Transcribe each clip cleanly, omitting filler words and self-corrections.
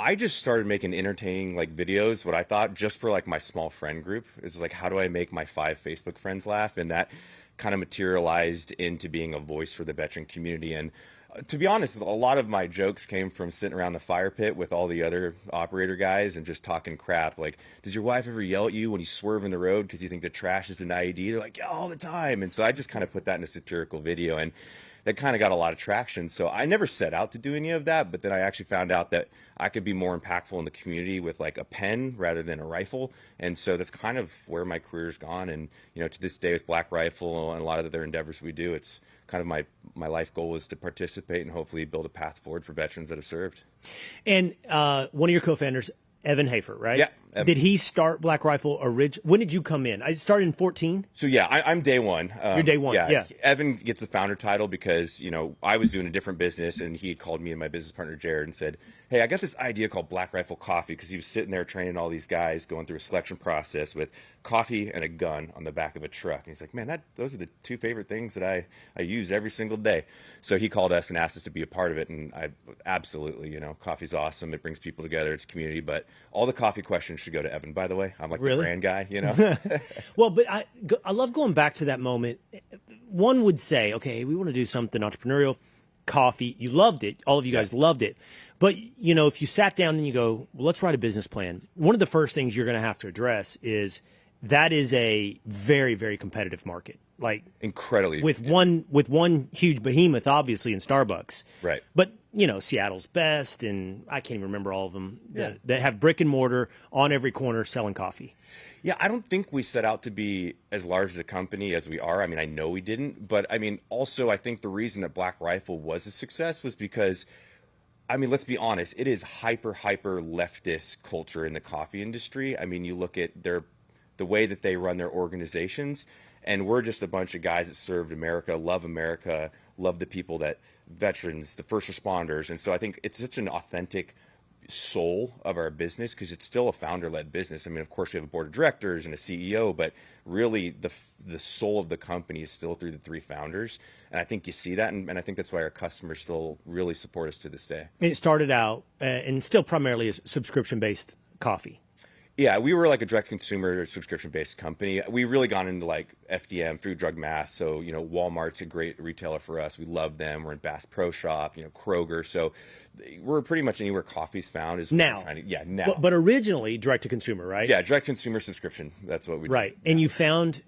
I just started making entertaining like videos, what I thought just for like my small friend group. Is like, how do I make my 5 Facebook friends laugh? And that kind of materialized into being a voice for the veteran community. And to be honest, a lot of my jokes came from sitting around the fire pit with all the other operator guys and just talking crap. Like, does your wife ever yell at you when you swerve in the road because you think the trash is an IED? They're like, yeah, all the time. And so I just kind of put that in a satirical video, and that kind of got a lot of traction. So I never set out to do any of that, but then I actually found out that I could be more impactful in the community with like a pen rather than a rifle. And so that's kind of where my career's gone. And, to this day with Black Rifle and a lot of the other endeavors we do, it's kind of my life goal is to participate and hopefully build a path forward for veterans that have served. And one of your co-founders, Evan Hafer, right? Yeah. Evan. Did he start Black Rifle when did you come in? I started in 14. So yeah, I'm day one. You're day one. Yeah. Evan gets the founder title because I was doing a different business, and he had called me and my business partner Jared and said, "Hey, I got this idea called Black Rifle Coffee," because he was sitting there training all these guys, going through a selection process with coffee and a gun on the back of a truck. And he's like, "Man, those are the two favorite things that I use every single day." So he called us and asked us to be a part of it, and I absolutely, coffee's awesome. It brings people together. It's community, but all the coffee questions should go to Evan. By the way, I'm like the brand guy, Well, but I love going back to that moment. One would say, okay, we want to do something entrepreneurial. Coffee, you loved it. All of you guys loved it. But, if you sat down and you go, well, let's write a business plan. One of the first things you're going to have to address is that is a very, very competitive market. Like incredibly with one huge behemoth, obviously, in Starbucks. Right. But, Seattle's Best, and I can't even remember all of them that have brick and mortar on every corner selling coffee. Yeah, I don't think we set out to be as large as a company as we are. I mean, I know we didn't, but also I think the reason that Black Rifle was a success was because, let's be honest, it is hyper leftist culture in the coffee industry. You look at the way that they run their organizations, and we're just a bunch of guys that served America, love the people that veterans, the first responders. And so I think it's such an authentic soul of our business because it's still a founder-led business. Of course, we have a board of directors and a CEO, but really the soul of the company is still through the 3 founders. And I think you see that, and I think that's why our customers still really support us to this day. It started out and still primarily as subscription-based coffee. Yeah, we were like a direct-to-consumer subscription-based company. We really gone into like FDM, food, drug, mass. So, Walmart's a great retailer for us. We love them. We're in Bass Pro Shop, Kroger. So we're pretty much anywhere coffee's found. Is now. Now. But originally direct-to-consumer, right? Yeah, direct-to-consuber subscription. That's what we do. Right. And you found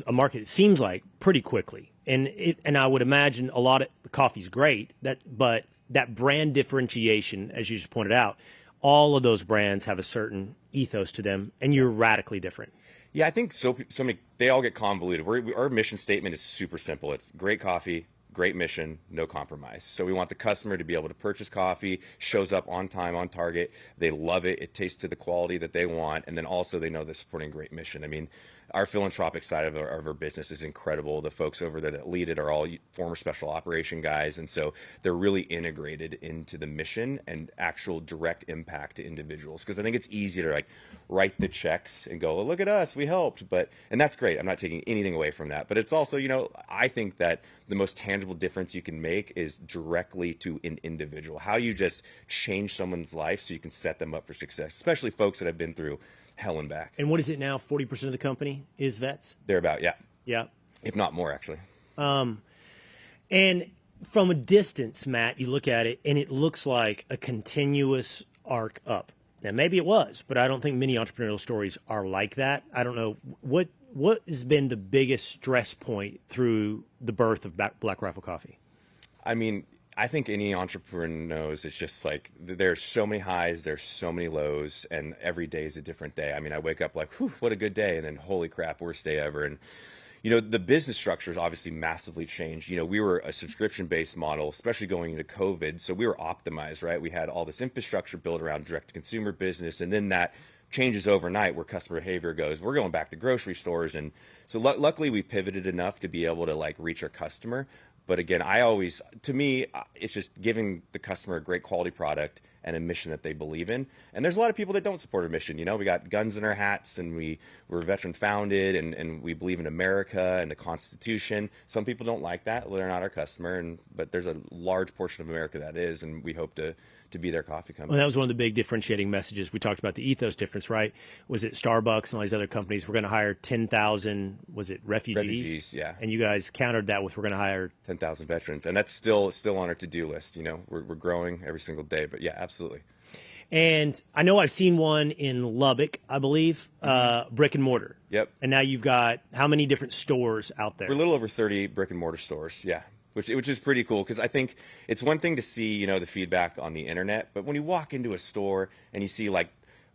a market, it seems like, pretty quickly. And I would imagine a lot of the coffee's great, but that brand differentiation, as you just pointed out, all of those brands have a certain ethos to them, and you're radically different. Yeah, I think so many, they all get convoluted. Our mission statement is super simple. It's great coffee, great mission, no compromise. So we want the customer to be able to purchase coffee, shows up on time, on target. They love it. It tastes to the quality that they want. And then also they know they're supporting a great mission. Our philanthropic side of our business is incredible. The folks over there that lead it are all former special operation guys. And so they're really integrated into the mission and actual direct impact to individuals. Because I think it's easy to like write the checks and go, oh, look at us, we helped. And that's great. I'm not taking anything away from that. But it's also, I think that the most tangible difference you can make is directly to an individual. How you just change someone's life so you can set them up for success, especially folks that have been through hell and back. And what is it now? 40% of the company is vets? Thereabout, yeah. Yeah. If not more, actually. And from a distance, Matt, you look at it, and it looks like a continuous arc up. Now, maybe it was, but I don't think many entrepreneurial stories are like that. I don't know. What has been the biggest stress point through the birth of Black Rifle Coffee? I think any entrepreneur knows it's just like there's so many highs, there's so many lows, and every day is a different day. I wake up like, whew, what a good day, and then holy crap, worst day ever. And the business structure has obviously massively changed. We were a subscription-based model, especially going into COVID, so we were optimized, right? We had all this infrastructure built around direct-to-consumer business, and then that changes overnight where customer behavior goes. We're going back to grocery stores, and so luckily we pivoted enough to be able to like reach our customer. But again, to me, it's just giving the customer a great quality product and a mission that they believe in. And there's a lot of people that don't support our mission. We got guns in our hats, and we're veteran founded, and we believe in America and the Constitution. Some people don't like that. Well, they're not our customer, but there's a large portion of America that is, and we hope to to be their coffee company. Well, that was one of the big differentiating messages. We talked about the ethos difference, right? Was it Starbucks and all these other companies? We're going to hire 10,000, was it refugees? Refugees, yeah. And you guys countered that with we're going to hire 10,000 veterans. And that's still on our to-do list. You know, we're growing every single day. But yeah, absolutely. And I know I've seen one in Lubbock, I believe, brick and mortar. Yep. And now you've got how many different stores out there? We're a little over 30 brick and mortar stores. Yeah. Which is pretty cool because I think it's one thing to see, you know, the feedback on the internet, but when you walk into a store and you see like,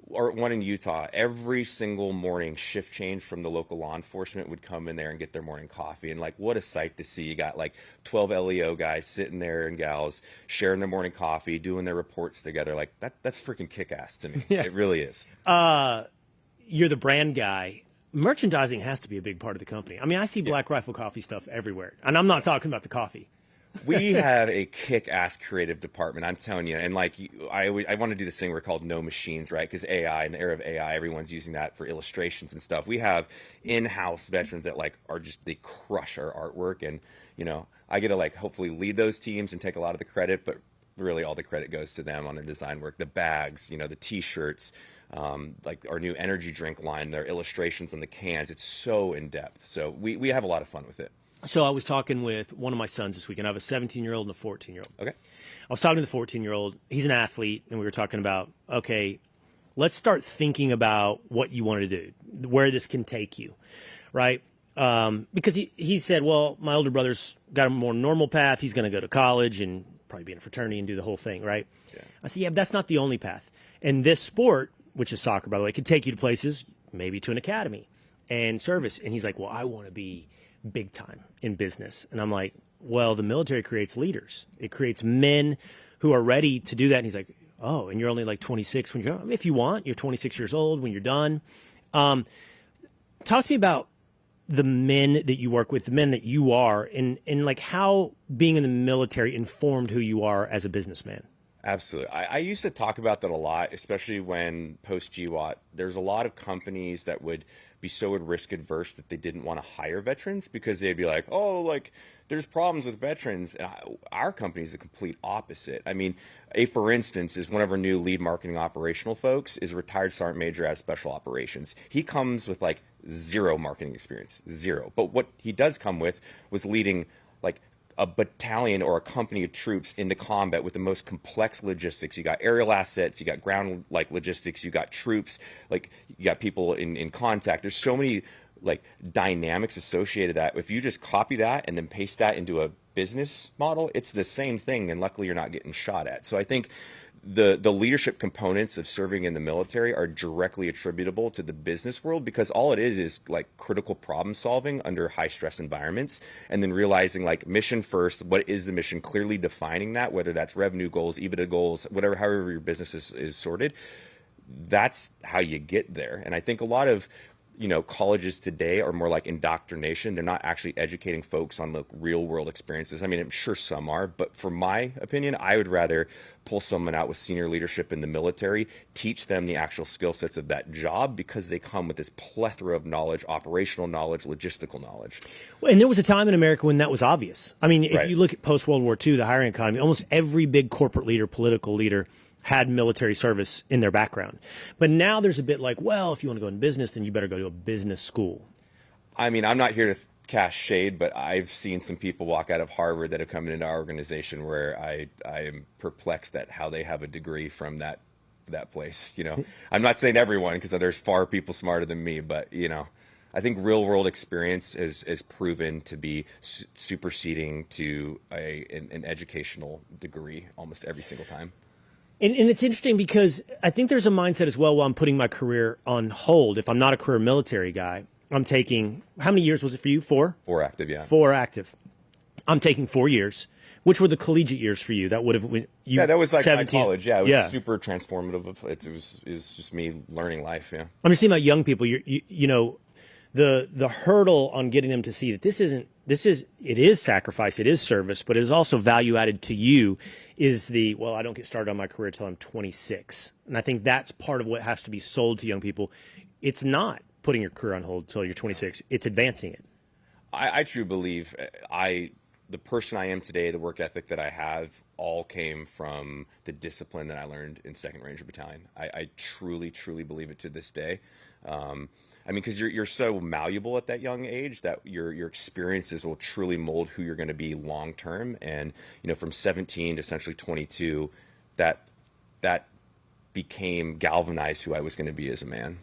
or one in Utah, every single morning shift change from the local law enforcement would come in there and get their morning coffee. And like, what a sight to see. You got like 12 LEO guys sitting there and gals sharing their morning coffee, doing their reports together. Like that's freaking kick-ass to me. Yeah. It really is. You're the brand guy. Merchandising has to be a big part of the company. I mean, I see Black Rifle Coffee stuff everywhere, and I'm not talking about the coffee. We have a kick-ass creative department, I'm telling you. And like, I want to do this thing we're called no machines, right? Because AI, in the era of AI, everyone's using that for illustrations and stuff. We have in-house veterans that like are just, they crush our artwork. And, you know, I get to like hopefully lead those teams and take a lot of the credit, but really all the credit goes to them on their design work. The bags, you know, the t-shirts, like our new energy drink line, their illustrations on the cans. It's so in-depth. So we have a lot of fun with it. So I was talking with one of my sons this weekend. I have a 17-year-old and a 14-year-old. Okay. I was talking to the 14-year-old. He's an athlete, and we were talking about, okay, let's start thinking about what you want to do, where this can take you, right? Because he said, well, my older brother's got a more normal path. He's going to go to college and probably be in a fraternity and do the whole thing, right? Yeah. I said, yeah, but that's not the only path. And this sport, which is soccer, by the way, could take you to places, maybe to an academy and service. And he's like, well, I want to be big time in business. And I'm like, well, the military creates leaders. It creates men who are ready to do that. And he's like, oh, and you're only like 26 when you're, if you want, you're 26 years old when you're done. Talk to me about the men that you work with, the men that you are, and like how being in the military informed who you are as a businessman. Absolutely. I used to talk about that a lot, especially when post-GWAT, there's a lot of companies that would be so risk adverse that they didn't want to hire veterans because they'd be like, oh, like there's problems with veterans. And our company is the complete opposite. I mean, for instance, is one of our new lead marketing operational folks is a retired sergeant major out of special operations. He comes with like zero marketing experience, zero. But what he does come with was leading like a battalion or a company of troops into combat with the most complex logistics. You got aerial assets, you got ground like logistics, you got troops, like you got people in contact. There's so many like dynamics associated with that. If you just copy that and then paste that into a business model, it's the same thing, and luckily you're not getting shot at. So I think the leadership components of serving in the military are directly attributable to the business world because all it is like critical problem solving under high stress environments, and then realizing like mission first, what is the mission, clearly defining that, whether that's revenue goals, EBITDA goals, whatever, however your business is sorted. That's how you get there. And I think a lot of colleges today are more like indoctrination. They're not actually educating folks on the real world experiences. I mean, I'm sure some are, but for my opinion, I would rather pull someone out with senior leadership in the military, teach them the actual skill sets of that job because they come with this plethora of knowledge, operational knowledge, logistical knowledge. Well, and there was a time in America when that was obvious. I mean, if Right. you look at post-World War II, the hiring economy, almost every big corporate leader, political leader, had military service in their background. But now there's a bit like, well, if you want to go in business, then you better go to a business school. I mean, I'm not here to cast shade, but I've seen some people walk out of Harvard that have come into our organization where I am perplexed at how they have a degree from that place. I'm not saying everyone because there's far people smarter than me, but I think real world experience is proven to be superseding to an educational degree almost every single time. And it's interesting because I think there's a mindset as well while I'm putting my career on hold. If I'm not a career military guy, I'm taking, how many years was it for you? 4? 4 active, yeah. 4 active. I'm taking 4 years. Which were the collegiate years for you? That would have that was like 17. my college. Yeah, it was super transformative. It was just me learning life. Yeah. I'm just seeing about young people. The hurdle on getting them to see that it is sacrifice, it is service, but it is also value added to you. Is I don't get started on my career till I'm 26, and I think that's part of what has to be sold to young people. It's not putting your career on hold till you're 26; it's advancing it. I truly believe the person I am today, the work ethic that I have, all came from the discipline that I learned in 2nd Ranger Battalion. I truly, truly believe it to this day. I mean, because you're so malleable at that young age that your experiences will truly mold who you're going to be long term. And from 17 to essentially 22, that became galvanized who I was going to be as a man.